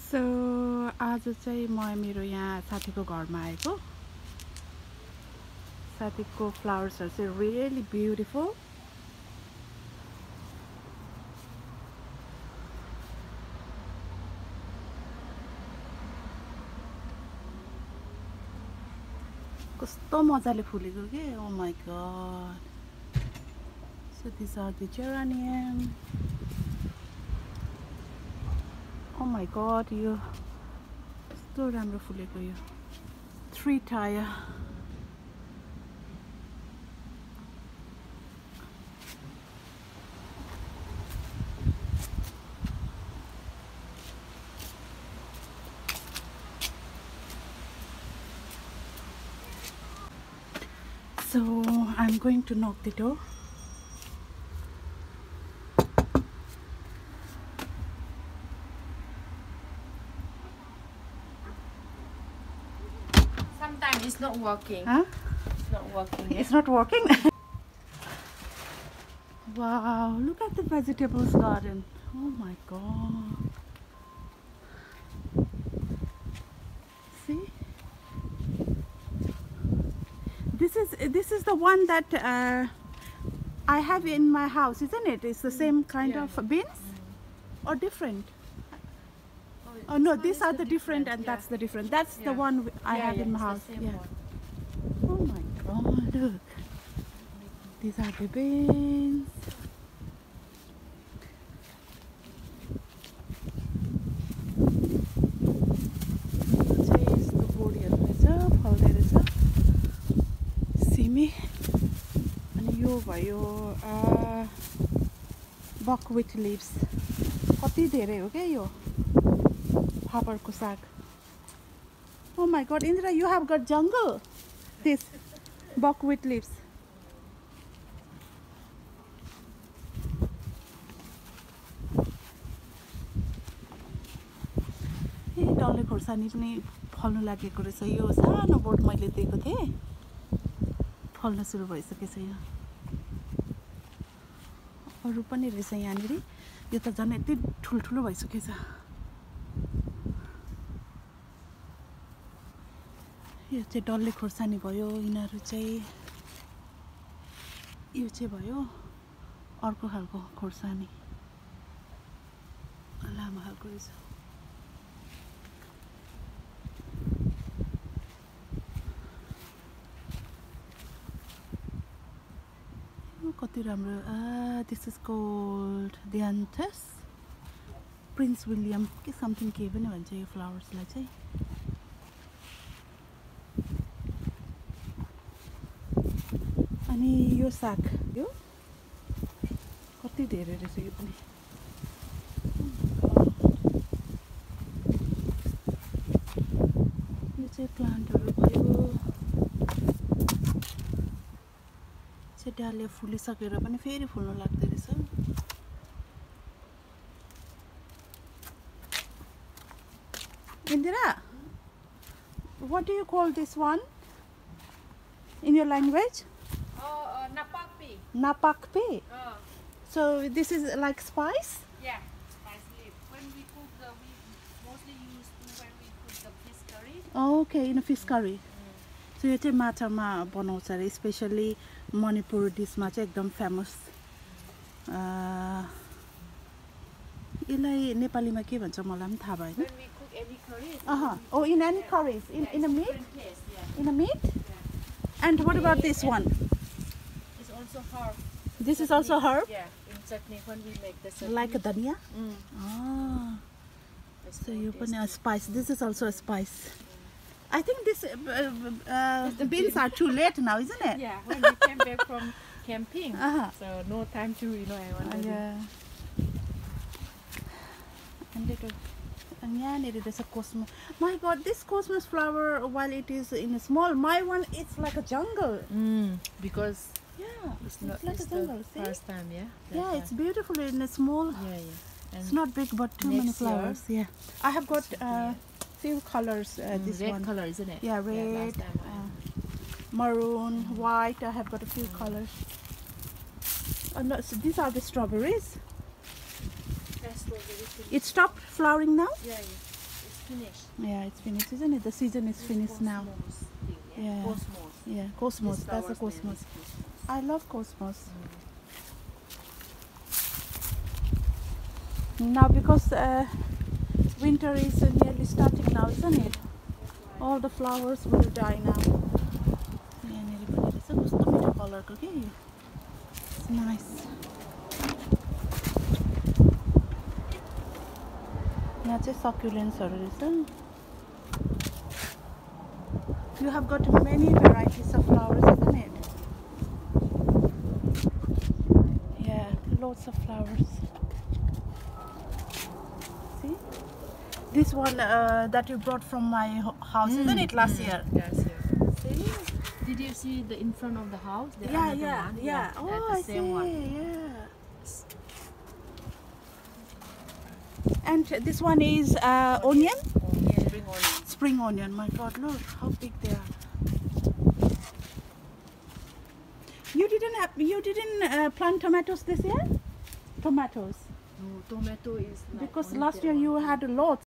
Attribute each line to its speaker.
Speaker 1: So आज चाहिँ म मेरो यहाँ साथीको घरमा आएको साथीको फ्लावर्सहरु चाहिँ really beautiful कस्तो मजाले फुलेको के oh my god so these are the geranium oh my god यो कस्तो राम्रो फुलेको यो 3 tire So I'm going to knock the door.
Speaker 2: Sometimes it's not working.
Speaker 1: Huh?
Speaker 2: It's not working.
Speaker 1: It's not working? Wow, look at the vegetables garden. Oh my god. See? This is the one that I have in my house, isn't it? It's the same kind of beans or different? Oh no, these are the different and that's the different. That's the one I have in my house. Oh my god, look. These are the beans. And यो भयो buckwheat leaves कति धेरै हो के यो फापरको साग Oh my god Indra you have got jungle this buckwheat leaves ए डल्ले खोर्सानी पनि फल्नु लागेको रहेछ यो सानो बोट मैले दिएको थिएँ फल्न सुरु भइसकेछ यो अरु पनि रहेछ यहाँनिर यो त झन् यति ठुलठुलो भइसकेछ यो चाहिँ डल्ले खोर्सानी भयो यिनीहरु चाहिँ यो चाहिँ भयो अर्को खालको खोर्सानी लामो खालको रहेछ कति राम्रो this is called dianthus Prince William के something के पनि भन्छ यो फ्लावर्स लाई चाहिँ अनि यो साग यो कति धेरै रहेछ यो पनि यो चाहिँ प्लान्टहरु भयो डाले फुलिसकेर पनि फेरि फुल्न लाग्दै रहेछ Indira what do you call this one in your language napakpi so this is like spice
Speaker 2: spice leaf when we cook we mostly use when we cook the fish curry
Speaker 1: okay in a fish curry so यो चाहिँ माछामा बनाउँछ रे specially Manipur डिशमा चाहिँ एकदम famous यसलाई नेपालीमा के भन्छ मलाई पनि थाहा भएन oh in any curries in a meat in a meat and what about this one
Speaker 2: it's also herb
Speaker 1: this is also herb
Speaker 2: in chutney when we make the chutney
Speaker 1: like a dhania so you put a spice this is also a spice I think this the beans are too late now, isn't it?
Speaker 2: Yeah, when we came back from camping, so no time to, I want to.
Speaker 1: And yeah, there's a cosmos. My God, this cosmos flower, while it is in a small, my one, it's like a jungle.
Speaker 2: Because
Speaker 1: it's like a jungle. See?
Speaker 2: First time,
Speaker 1: Yeah, it's beautiful in a small.
Speaker 2: And
Speaker 1: it's not big, but too many flowers. I have got. Few colors this
Speaker 2: red
Speaker 1: one
Speaker 2: color isn't it
Speaker 1: red maroon white I have got a few colors no, so these are the strawberries it stopped flowering now
Speaker 2: finished.
Speaker 1: Yeah, it's finished, isn't it? The season is finished now.
Speaker 2: Cosmos thing,
Speaker 1: Yeah.
Speaker 2: Cosmos.
Speaker 1: Yeah, cosmos.
Speaker 2: This
Speaker 1: That's a
Speaker 2: flower's name
Speaker 1: cosmos.
Speaker 2: is Cosmos.
Speaker 1: I love cosmos. Now because winter is nearly starting now, isn't it? All the flowers will die now. Yeah, nearly but it's a tomato color, okay? It's nice. Yeah, it's a succulents or is You have got many varieties of flowers, isn't it? Yeah, lots of flowers. See? This one that you brought from my house, isn't it, last year?
Speaker 2: Yes, yeah.
Speaker 1: See?
Speaker 2: Did you see the in front of the house? The
Speaker 1: Yeah,
Speaker 2: another
Speaker 1: yeah,
Speaker 2: one?
Speaker 1: yeah.
Speaker 2: That's
Speaker 1: Oh,
Speaker 2: the
Speaker 1: I
Speaker 2: same
Speaker 1: see.
Speaker 2: one.
Speaker 1: Yeah. And this one is onion?
Speaker 2: Spring onion.
Speaker 1: Spring onion. My God, look how big they are. You didn't plant tomatoes this year? Tomatoes.
Speaker 2: No, tomato is like
Speaker 1: Because
Speaker 2: only
Speaker 1: last
Speaker 2: that
Speaker 1: year
Speaker 2: one.
Speaker 1: you had lots.